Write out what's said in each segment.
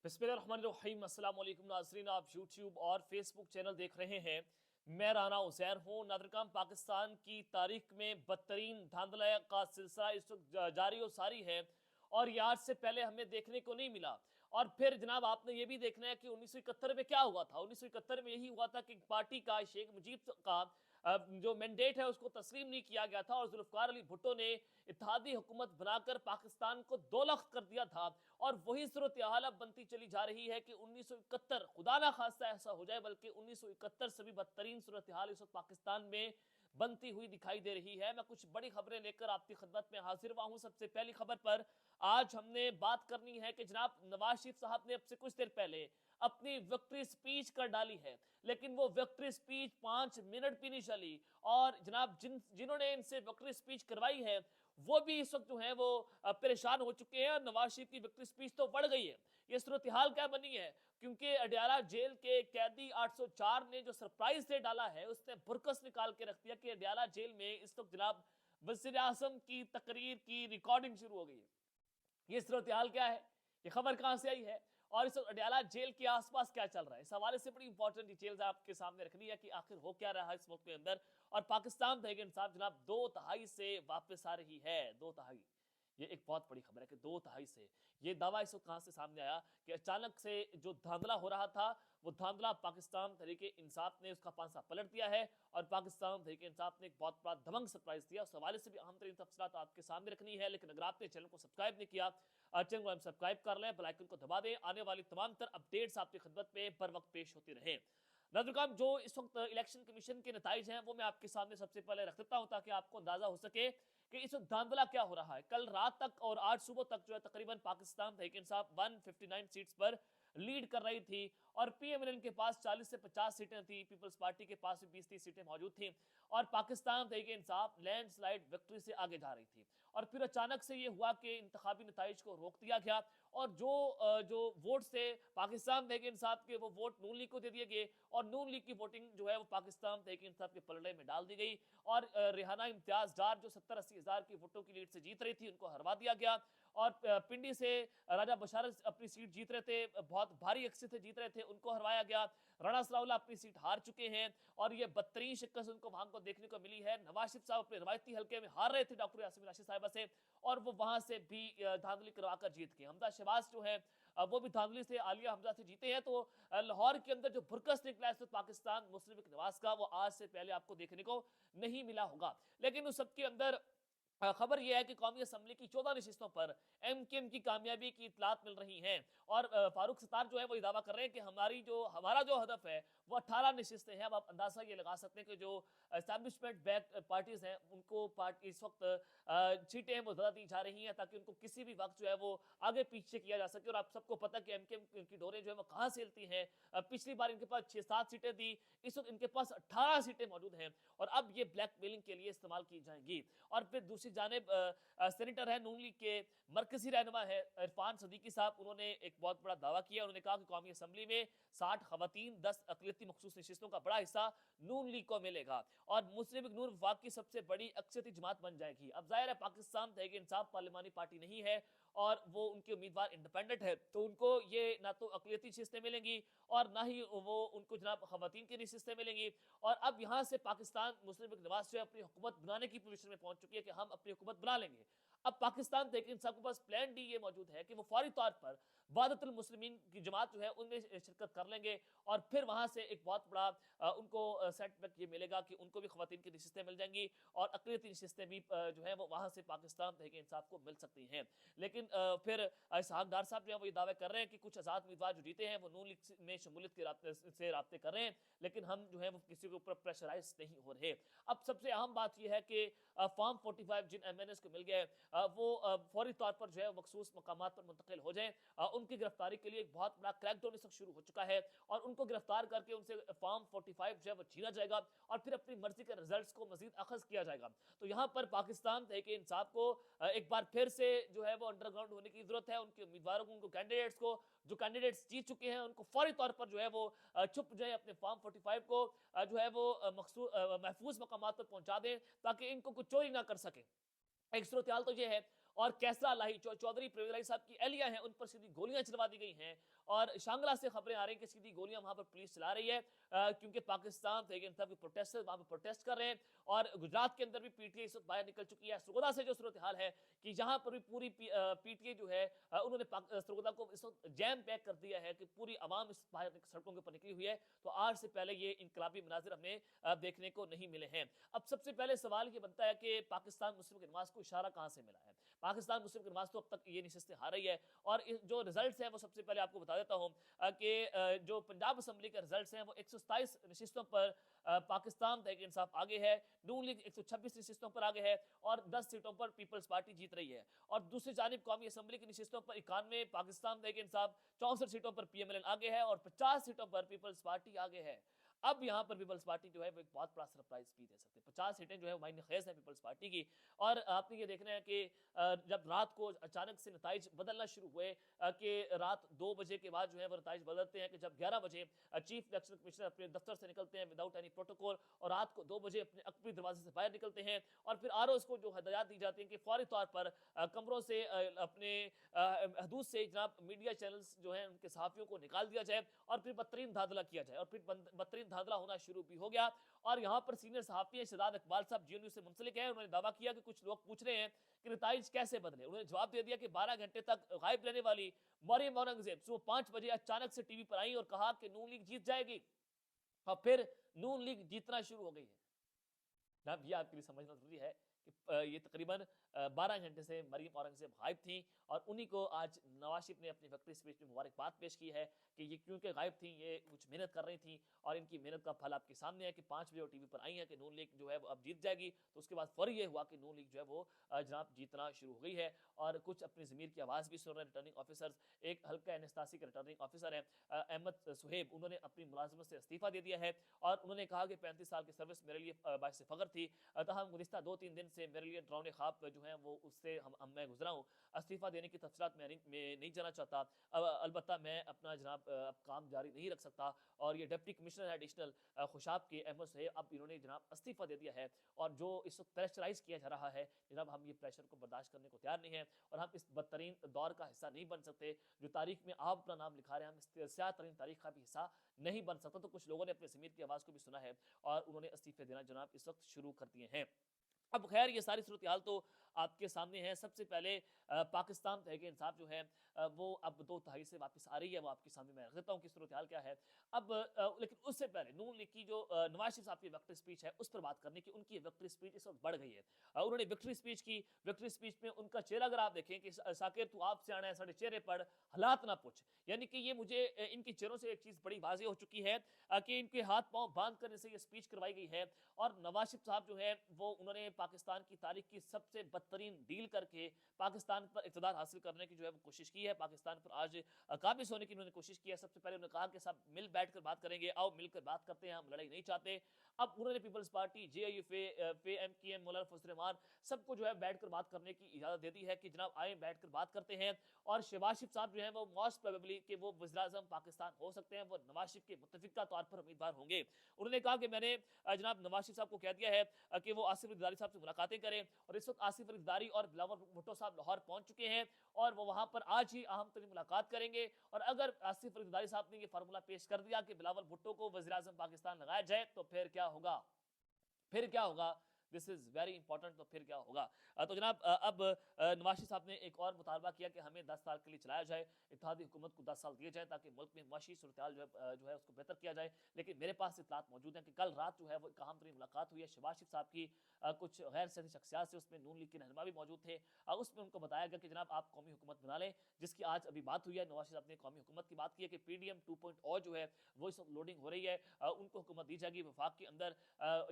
बिस्मिल्लाहिर्रहमानिर्रहीम। अस्सलाम वालेकुम नाज़रीन, आप यूट्यूब और फेसबुक चैनल देख रहे हैं। मैं राना उज़ैर हूँ। नादरकाम पाकिस्तान की तारीख में बदतरीन धांधला का सिलसिला इस वक्त जारी और सारी है और ये आज से पहले हमें देखने को नहीं मिला। और फिर जनाब आपने ये भी देखना है कि 1971 में क्या हुआ था। 1971 में यही हुआ था कि पार्टी का शेख मुजीब का जो मैंडेट है उसको तस्लीम नहीं किया गया था और जुल्फ़िकार अली भुट्टो ने इत्तेहादी हुकूमत बनाकर पाकिस्तान को दो लख्त कर दिया था। और वही सूरत हाल अब बनती चली जा रही है कि 1971 खुदा ना खास्ता ऐसा हो जाए, बल्कि 1971 से भी बदतरीन सूरत हाल इस वक्त पाकिस्तान में बनती हुई दिखाई दे रही है। मैं कुछ बड़ी खबरें लेकर आपकी खिदमत में हाजिर हुआ हूं। सबसे पहली खबर पर आज हमने बात करनी है कि जनाब नवाज शरीफ साहब ने अब से कुछ देर पहले अपनी विक्ट्री स्पीच कर डाली है, लेकिन वो विक्ट्री स्पीच 5 मिनट भी नहीं चली। और जनाब जिन्होंने इनसे विक्ट्री स्पीच करवाई है वो भी इस वक्त जो है वो परेशान हो चुके हैं और नवाज शरीफ की विक्ट्री स्पीच तो बढ़ गई है। ये सूरत हाल क्या बनी है, क्योंकि अडयाला जेल के कैदी 804 ने जो सरप्राइज दे डाला है उसने बुरकस निकाल के रख दिया कि अडयाला जेल में इस वक्त जनाब वज़ीर आज़म की तकरीर की रिकॉर्डिंग शुरू हो गई है। ये सूरत हाल क्या है, ये खबर कहां से आई है और इस अडयाला जेल के आसपास क्या चल रहा है, इस हवाले से बड़ी इंपॉर्टेंट डिटेल्स आपके सामने रखनी है कि आखिर हो क्या रहा है इस मुल्क के अंदर। और पाकिस्तान तहरीक इंसाफ जनाब 2 तिहाई से वापस आ रही है। 2 तिहाई, ये एक बहुत बड़ी खबर है कि 2 तिहाई से ये दावा इस वक्त कहां से सामने आया कि अचानक से जो धांधला हो रहा था वो धांधला पाकिस्तान तहरीक इंसाफ ने उसका पांसा पलट दिया है और पाकिस्तान तहरीक इंसाफ ने एक बहुत बड़ा दबंग सरप्राइज दिया। उस हवाले से भी अहम तरीन तफसीलात आपके सामने रखनी है। लेकिन अगर आपने चैनल को सब्सक्राइब नहीं किया, चैनल को सब्सक्राइब कर लें, बेल आइकन को दबा दें, आने वाली तमाम तर अपडेट्स आपकी खिदमत में बर वक्त पेश होती रहे। नाज़रीन, जो इस वक्त इलेक्शन कमीशन के नताइज हैं वो मैं आपके सामने सबसे पहले रख देता हूं ताकि आपको अंदाजा हो सके कि इस वक्त धांधला क्या हो रहा है। कल रात तक और आज सुबह तक जो है तकरीबन पाकिस्तान तहरीक इंसाफ 159 सीट्स पर लीड कर रही थी और पीएमएल के पास 40 से 50 सीटें थी, पीपल्स पार्टी के पास भी 20-30 सीटें मौजूद थी और पाकिस्तान तहरीक इंसाफ लैंडस्लाइड विक्ट्री से आगे जा रही थी। और फिर अचानक से ये हुआ कि इंतखाबी नताइज को रोक दिया गया और जो वोट थे पाकिस्तान तहरीक इंसाफ के वो वोट नून लीग को दे दिए गए और नून लीग की वोटिंग जो है वो पाकिस्तान तहरीक इंसाफ के पलड़े में डाल दी गई और रेहाना इम्तियाज डार जो 70-80 हज़ार की वोटों की लीड से जीत रही थी उनको हरवा दिया गया। और पिंडी से राजा बशारत अपनी सीट जीत रहे थे, बहुत भारी अक्सर से जीत रहे थे, उनको हरवाया गया। राणा सलाउल्ला अपनी सीट हार चुके हैं और ये बदतरीन शिकस्त उनको वहां को देखने को मिली है। नवाज शरीफ साहब अपने रवायती हल्के में हार रहे थे डॉक्टर यासीन राशिद साहिबा से और वो वहां से भी धांधली करवाकर जीत गए। हमजा शहबाज जो है वो भी धांधली से आलिया हमजा से जीते हैं। तो लाहौर के अंदर जो भुरकस निकला है पाकिस्तान मुस्लिम लीग नवाज का वो आज से पहले आपको देखने को नहीं मिला होगा। लेकिन उस सबके अंदर खबर यह है कि कौमी असम्बली की 14 नशिस्तों पर एमकेएम की कामयाबी की इतलात मिल रही हैं और फारूक सत्तार जो है वो दावा कर रहे हैं कि हमारा जो हदफ है वो 18 नशिस्तें हैं। अब आप अंदाजा ये लगा सकते हैं कि जो एस्टैब्लिशमेंट बैक पार्टीज हैं उनको पार्टी इस वक्त सीटें वो ज़्यादा दी जा रही हैं ताकि उनको किसी भी वक्त जो है वो आगे पीछे किया जा सके। और आप सबको पता कि एमकेएम की डोरें जो है वो कहाँ से हिलती हैं। पिछली बार इनके पास 6-7 सीटें दी, इस वक्त इनके पास 18 सीटें मौजूद हैं और अब ये ब्लैकमेलिंग के लिए इस्तेमाल की जाएंगी। और फिर दूसरी जानिब सेनेटर है नून लीग के मरकजी रहनुमा है इरफान सदीकी साहब, उन्होंने एक बहुत बड़ा दावा किया। उन्होंने कहा कि कौमी असम्बली में 60 खवातीन 10 अकलियती मखसूस नशिस्तों का बड़ा हिस्सा नून लीग को मिलेगा और मुस्लिम लीग नून वफाक की सबसे बड़ी अक्सरियती जमात बन जाएगी। अब जाहिर है पाकिस्तान तहरीक इंसाफ पार्लिमानी पार्टी नहीं है और वो उनके उम्मीदवार इंडिपेंडेंट है, तो उनको ये ना तो अकलियती नशिस्तें मिलेंगी और ना ही वो उनको जनाब खवातीन की नशिस्तें मिलेंगी। और अब यहाँ से पाकिस्तान मुस्लिम लीग नवाज जो है अपनी हुकूमत बनाने की पोजीशन में पहुंच चुकी है कि हम अपनी हुकूमत बना लेंगे। अब पाकिस्तान तहरीक इंसाफ के पास प्लान डी ये मौजूद है कि वो फौरी तौर पर वादतुल मुस्लिमीन की जमात जो है उनमें शिरकत कर लेंगे और फिर वहां से एक बहुत बड़ा उनको सेटबैक ये मिलेगा कि उनको भी खवातीन की नशिस्तें मिल जाएंगी और अकलियती नशिस्तें भी जो है वो वहां से पाकिस्तान तहरीक इंसाफ को मिल सकती हैं। लेकिन फिर इसहाक डार साहब जो है वो ये दावे कर रहे हैं कि कुछ आज़ाद उम्मीदवार जो जीते हैं वो नून लीग में शमूलियत के से राब्ते कर रहे हैं, लेकिन हम जो है वो किसी के ऊपर प्रेशराइज नहीं हो रहे। अब सबसे अहम बात यह है कि फॉर्म 45 जिन एमएनएस को मिल गए वो फौरी तौर पर जो है मखसूस मकामात पर मुंतकिल हो जाए। उनकी गिरफ्तारी के लिए एक बहुत बड़ा क्रैकडाउन इस वक्त शुरू हो चुका है और उनको गिरफ्तार करके उनसे फॉर्म 45 जो है वो छीना जाएगा और फिर अपनी मर्जी के रिजल्ट्स को मजीद अखज किया जाएगा। तो यहाँ पर पाकिस्तान तहरीक इंसाफ को एक बार फिर से जो है वो अंडरग्राउंड होने की जरूरत है। उनके उम्मीदवारों को, उनको कैंडिडेट्स को, जो कैंडिडेट्स जीत चुके हैं उनको फौरी तौर पर जो है वो चुप जाए, अपने फॉर्म 45 को जो है वो महफूज मकामात पर पहुंचा दें ताकि इनको कुछ चोरी ना कर सके। एक सूरत हाल तो ये है। और कैसरा लाही चौधरी परवेज लाही साहब की एहलिया हैं, उन पर सीधी गोलियां चलवा दी गई हैं। और शांगला से खबरें आ रही हैं कि सीधी गोलियां वहां पर पुलिस चला रही है, क्योंकि पाकिस्तान तहरीक इंसाफ के प्रोटेस्टर्स वहां पर प्रोटेस्ट कर रहे हैं। और गुजरात के अंदर भी पीटीआई इस वक्त बाहर निकल चुकी है। सरगोदा से जो सूरत हाल है कि जहां पर भी पूरी पीटीआई जो है, उन्होंने सरगोदा को इस वक्त जैम पैक कर दिया है कि पूरी आवाम इस बाहर सड़कों के ऊपर निकली हुई है। तो आज से पहले ये इनकलाबी मनाजिर हमें देखने को नहीं मिले हैं। अब सबसे पहले सवाल ये बनता है कि पाकिस्तान मुस्लिम लीग नवाज को इशारा कहां से मिला है। पाकिस्तान मुस्लिम लीग नवाज तो अब तक ये नशिस्तें हार रही है, और जो रिजल्ट्स हैं वो सबसे पहले आपको बता देता हूं कि जो पंजाब असम्बली के रिजल्ट्स हैं वो 127 नशिस्तों पर पाकिस्तान तहरीक इंसाफ आगे है, नून लीग 126 नशिस्तों पर आगे है, और 10 सीटों पर पीपल्स पार्टी जीत रही है। और दूसरी जानिब कौमी असम्बली की नशिस्तों पर 91, पाकिस्तान तहरीक इंसाफ 64 सीटों पर पीएमएलएन आगे है, और 50 सीटों पर पीपल्स पार्टी आगे है। अब यहाँ पर पीपल्स पार्टी जो है वो एक बहुत बड़ा सरप्राइज भी दे सकते हैं। 50 सीटें जो है मायने खेज है पीपल्स पार्टी की। और आपने ये देखना है कि जब रात को अचानक से नताइज बदलना शुरू हुए, कि रात 2 बजे के बाद जो है वो नताइज बदलते हैं, कि जब 11 बजे चीफ इलेक्शन कमिश्नर अपने दफ्तर से निकलते हैं विदाउट एनी प्रोटोकॉल, और रात को 2 बजे अपने अकबरी दरवाजे से बाहर निकलते हैं, और फिर आरओ को जो हदायत दी जाती है कि फौरी तौर पर कमरों से अपने हदूद से जनाब मीडिया चैनल्स जो हैं उनके सहाफ़ियों को निकाल दिया जाए, और फिर बदतरीन धांधला किया जाए। और फिर बदतरीन धांधला होना शुरू भी हो गया। और यहाँ पर सीनियर सहाफ़ी शहजाद इकबाल साहब जीएनयू से मुंसलिक है। उन्होंने दावा किया कि कुछ लोग पूछ रहे हैं कि नताइज कैसे बदले। उन्होंने जवाब दे दिया कि 12 घंटे तक गायब रहने वाली मरियम औरंगजेब सुबह 5 बजे अचानक से टीवी पर आई और कहा कि नून लीग जीत जाएगी, और फिर नून लीग जीतना शुरू हो गई है। जनाब ये आपके लिए समझना जरूरी है कि ये तकरीबन 12 घंटे से मरियम औरंगजेब गायब थी, और उन्हीं को आज नवाज शरीफ ने अपनी विक्ट्री स्पीच में मुबारकबाद पेश की है कि ये क्योंकि गायब थी, ये कुछ मेहनत कर रही थी, और इनकी मेहनत का फल आपके सामने है कि 5 बजे वो टीवी पर आई है कि नून लीग जो है वो अब जीत जाएगी। तो उसके बाद फौरी ये हुआ कि नून लीग जो है वो जनाब जीतना शुरू हो गई है। और कुछ अपनी ज़मीर की आवाज़ भी सुन रहे हैं रिटर्निंग ऑफिसर्स। एक हल्का एनेस्तासी के रिटर्निंग ऑफिसर हैं अहमद सुहेब, उन्होंने अपनी मुलाजमत से इस्तीफ़ा दे दिया है, और उन्होंने कहा कि 35 साल की सर्विस मेरे लिए बाइस फ़ख्र थी, तहम गुज़िस्ता 2-3 दिन से मेरे लिए डरावने ख्वाब जो हैं वो उससे मैं गुजरा हूँ। इस्तीफ़ा देने की तफसीलात मैं नहीं जाना चाहता। अलबत्ता मैं अपना जनाब अब काम जारी नहीं रख सकता। और ये डिप्टी कमिश्नर है एडिशनल खुशाब के अहमद सुहेब, अब इन्होंने जनाब इस्तीफ़ा दे दिया है। और जो इस वक्त प्रेशराइज किया जा रहा है जनाब, हम ये प्रेशर को बर्दाश्त करने को तैयार नहीं है, और हम इस बदतरीन दौर का हिस्सा नहीं बन सकते। जो तारीख में आप अपना नाम लिखा रहे हैं, हम इस स्याह तरीन तारीख का भी हिस्सा नहीं बन सकता। तो कुछ लोगों ने अपने ज़मीर की आवाज़ को भी सुना है, और उन्होंने इस्तीफ़े देना जनाब इस वक्त शुरू कर दिए हैं। अब खैर ये सारी सूरत हाल तो आपके सामने है। सबसे पहले पाकिस्तान तहरीक इंसाफ जो है वो अब 2 तिहाई से वापस आ रही है, वो आपके सामने मैं रख देता हूँ कि सूरत हाल क्या है। अब लेकिन उससे पहले नून लीग की जो नवाज शरीफ साहब की विक्ट्री स्पीच है उस पर बात करने की, उनकी विक्ट्री स्पीच इस वक्त बढ़ गई है। उन्होंने विक्ट्री स्पीच की, विक्ट्री स्पीच में उनका चेहरा अगर आप देखें कि साकिर तू आपसे आना है साढ़े चेहरे पर हालात ना पूछ, यानी कि ये मुझे इनके चेहरों से एक चीज़ बड़ी वाज़ेह हो चुकी है कि इनके हाथ पाँव बांध कर इनसे ये स्पीच करवाई गई है। और नवाज शरीफ साहब जो है वो उन्होंने पाकिस्तान की तारीख की सबसे बदतरीन डील करके पाकिस्तान पर इक़्तिदार हासिल करने की जो है वो कोशिश की है, पाकिस्तान पर आज काबिज होने की उन्होंने कोशिश की है। सबसे पहले उन्होंने कहा कि सब मिल बैठ कर बात करेंगे, आओ मिलकर बात करते हैं, हम लड़ाई नहीं चाहते। अब उन्होंने पीपल्स पार्टी, जेआईयू, एमकेएम, मौलाना फजल रहमान सबको जो है बैठकर बात करने की इजाज़त दे दी है कि जनाब आए बैठकर बात करते हैं। और शहबाज शरीफ साहब जो है वो मोस्ट प्रोबेबली कि वो वज़ीर-ए-आज़म पाकिस्तान हो सकते हैं, वो नवाज शरीफ के मुत्तफ़िक़ा तौर पर उम्मीदवार होंगे। उन्होंने कहा कि मैंने जनाब नवाज शरीफ साहब को कह दिया है कि वो आसिफ अली ज़रदारी साहब से मुलाकातें करें, और इस वक्त आसिफ अली ज़रदारी और बिलावल भुट्टो साहब लाहौर पहुंच चुके हैं, और वो वहां पर आज ही अहम तरीन मुलाकात करेंगे। और अगर आसिफ अली ज़रदारी साहब ने ये फार्मूला पेश कर दिया कि बिलावल भुट्टो को वज़ीर-ए-आज़म पाकिस्तान लगाया जाए, तो फिर क्या होगा, फिर क्या होगा, दिस इज वेरी इंपॉर्टेंट। तो फिर क्या होगा, तो जनाब अब नवाज शरीफ साहब ने एक और मुतालबा किया कि हमें 10 साल के लिए चलाया जाए, इत्तेहादी हुकूमत को 10 साल दिए जाए ताकि मुल्क में माशी सूरत हाल जो है उसको बेहतर किया जाए। लेकिन मेरे पास इतलात मौजूद हैं कि कल रात जो है वो एक अहम तरीन मुलाकात हुई है शहबाज शरीफ साहब की कुछ गैर सियासी शख्सियात से, उसमें नून लीग के रहनुमा भी मौजूद थे। उसमें उनको बताया गया कि जनाब आप कौमी हुकूमत बना लें, जिसकी आज अभी बात हुई है। नवाज शरीफ साहब ने कौमी हुकूमत की बात की है कि पीडीएम 2.0 जो है वो इस वक्त लोडिंग हो रही है, उनको हुकूमत दी जाएगी वफाक के अंदर।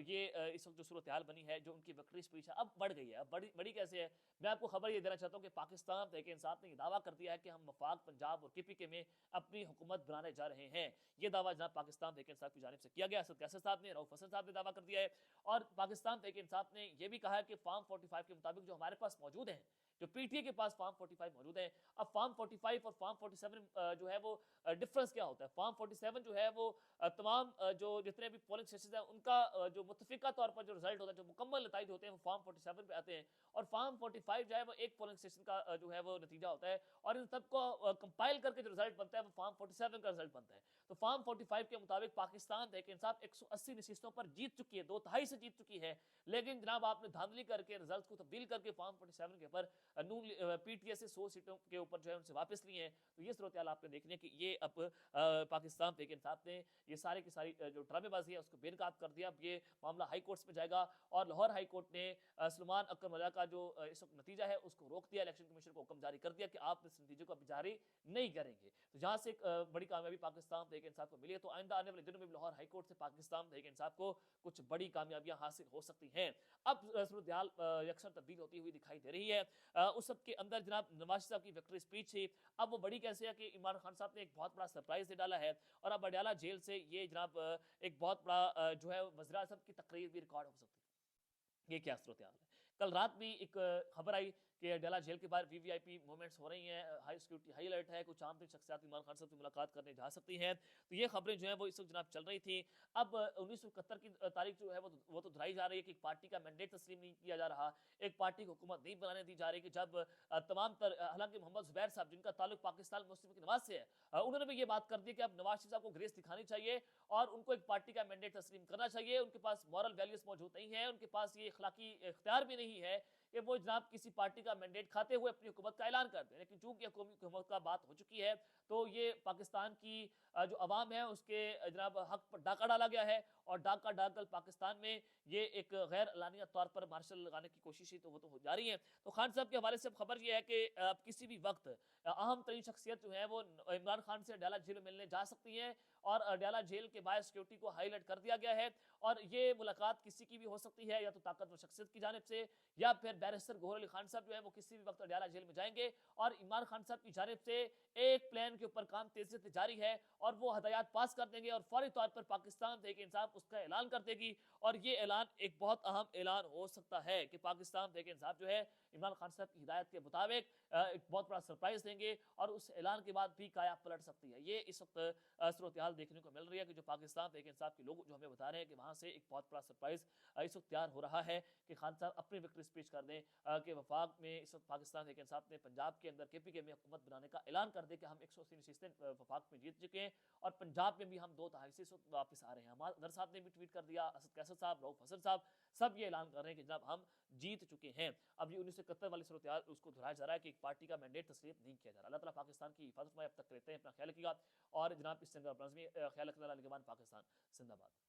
ये इस वक्त जो सूरत हाल बनी है, जो उनकी विक्ट्री स्पीच है अब बढ़ गई है। अब बड़ी कैसे है, मैं आपको खबर ये देना चाहता हूँ कि पाकिस्तान तहरीक इंसाफ ने ये दावा कर दिया है कि हम वफाक, पंजाब और केपीके में अपनी हुकूमत बनाने जा रहे हैं। ये दावा जनाब पाकिस्तान तहरीक इंसाफ की जानिब से किया गया। असद कैसर साहब ने, रऊफ हसन साहब ने दावा कर दिया है। और पाकिस्तान तहरीक इंसाफ ने यह भी कहा है कि फार्म 45 के मुताबिक जो हमारे पास मौजूद है जो पीटीए के पास फार्म 45 मौजूद है। अब फार्म 45 और फार्म 47 जो है वो डिफरेंस क्या होता है? फार्म 47 जो है वो तमाम जो जितने भी पोलिंग स्टेशन है उनका जो मुतफिका तौर पर जो रिजल्ट होता है, जो मुकम्मल नतीजे होते हैं वो फार्म 47 पे आते हैं, और फार्म 45 जो है वो एक पोलिंग स्टेशन का जो है वो नतीजा होता है, और इन सबको कंपाइल करके जो रिजल्ट बनता है वो फार्म 47 का रिजल्ट बनता है। तो फार्म 45 के मुताबिक पाकिस्तान तहरीक इंसाफ 180 नशिस्तों पर जीत चुकी है, 2/3 से जीत चुकी है, लेकिन जनाब आपने धांधली करके रिजल्ट को तब्दील करके फार्म 47 के ऊपर पीटीए से 100 सीटों के ऊपर जो है उनसे वापस लिए हैं। तो ये सूरत हाल आपने देखनी है कि ये अब पाकिस्तान तहरीक इंसाफ ने ये सारे की सारी जो ड्रामेबाजी है उसको बेनकाब कर दिया। अब ये मामला हाई कोर्ट्स में जाएगा, और लाहौर हाई कोर्ट ने सलमान अख्तर मलिक का जो इस वक्त नतीजा है उसको रोक दिया। इलेक्शन कमीशन को हुक्म जारी कर दिया कि आप इस नतीजे को अभी जारी नहीं करेंगे। तो जहां से एक बड़ी कामयाबी पाकिस्तान तहरीक इंसाफ को मिली है, तो आइंदा आने वाले दिनों में लाहौर हाई कोर्ट से पाकिस्तान तहरीक इंसाफ को कुछ बड़ी कामयाबियां हासिल हो सकती हैं। अब सूरत हाल यकसर तब्दील होती हुई दिखाई दे रही है। उस सब के अंदर जनाब नवाज साहब की विक्ट्री स्पीच थी। अब वो बड़ी कैसे है कि इमरान खान साहब ने एक बहुत बड़ा सरप्राइज दे डाला है, और अब अडयाला जेल से ये जनाब एक बहुत बड़ा जो है वज़ीर आज़म की तकरीर भी रिकॉर्ड हो सकती है। ये क्या सूरत हाल है? कल रात भी एक खबर आई कि अडयाला जेल के बाहर वीवीआईपी मूवमेंट्स हो रही हैं, हाई सिक्योरिटी हाई अलर्ट है, कुछ आम शख्सियात इमरान खान साहब से मुलाकात करने जा सकती हैं। तो ये खबरें जो है वो इस वक्त जनाब चल रही थी। अब 1971 की तारीख जो है वो तो दोहराई जा रही है कि एक पार्टी का मैंडेट तस्लीम नहीं किया जा रहा, एक पार्टी को हुकूमत नहीं बनाने दी जा रही, कि जब तमाम तर हालांकि मोहम्मद जुबैर साहब जिनका ताल्लुक पाकिस्तान मुस्लिम की नवाज से है, उन्होंने भी ये बात कर दी कि अब नवाज शरीफ साहब को ग्रेस दिखानी चाहिए और उनको एक पार्टी का मैंडेट तस्लीम करना चाहिए। उनके पास मॉरल वैल्यूज मौजूद नहीं है, उनके पास ये अखलाकी इख्तियार भी नहीं है कि वो जनाब किसी पार्टी का मैंडेट खाते हुए अपनी हुकूमत का ऐलान कर दें। लेकिन चूंकि हुकूमत का बात हो चुकी है, तो ये पाकिस्तान की जो अवाम है उसके जनाब हक पर डाका डाला गया है, और डाका डालकर पाकिस्तान में ये एक गैर एलानिया तौर पर मार्शल लगाने की कोशिश तो वो तो हो जा रही है। तो खान साहब के हवाले से खबर ये है कि किसी भी वक्त अहम तरीन शख्सियत जो है वो इमरान खान से अडयाला जेल में मिलने जा सकती है, और अडयाला जेल के बाहर सिक्योरिटी को हाईलाइट कर दिया गया है, और ये मुलाकात किसी की भी हो सकती है, या तो ताकतवर शख्सियत की जानिब से, या फिर बैरिस्टर गौहर अली खान साहब जो है वो किसी भी वक्त अडयाला जेल में जाएंगे, और इमरान खान साहब की जानिब से एक प्लान के ऊपर काम तेजी से जारी है, और वो हदायत पास कर देंगे, और फौरी तौर पर पाकिस्तान तहरीक इंसाफ उसका ऐलान कर देगी। और ये ऐलान एक बहुत अहम ऐलान हो सकता है कि पाकिस्तान तहरीक इंसाफ जो है इमरान खान साहब की हिदायत के मुताबिक एक बहुत बड़ा सरप्राइज देंगे, और उस ऐलान के बाद भी काया पलट सकती है। ये इस वक्त सूरत हाल देखने को मिल रही है कि जो पाकिस्तान तहरीक इंसाफ के लोग जो हमें बता रहे हैं कि वहाँ से एक बहुत बड़ा सरप्राइज इस वक्त तैयार हो रहा है कि खान साहब अपनी विक्ट्री स्पीच कर दें कि वफाक में इस वक्त पाकिस्तान तहरीक इंसाफ ने पंजाब के अंदर केपीके में हुकूमत बनाने का ऐलान कर दे कि हम 180 नशिस्तें वफाक में जीत चुके हैं, और पंजाब में भी हम 2/3 से इस वक्त वापस आ रहे हैं। हमारे अदर साहब ने भी ट्वीट कर दिया, असद कैसर साहब, रऊफ हसन साहब, सब ये ऐलान कर रहे हैं कि जनाब हम जीत चुके हैं। अब ये 1971 वाली सूरत हाल उसको दोहराया जा रहा है कि एक पार्टी का मैंडेट तस्लीम नहीं किया जा रहा। अल्लाह ताला पाकिस्तान की हिफाजत में अब तक करते हैं, अपना ख्याल रखिएगा, और जनाब इस ख्याल रखने वाला निगरान पाकिस्तान जिंदाबाद।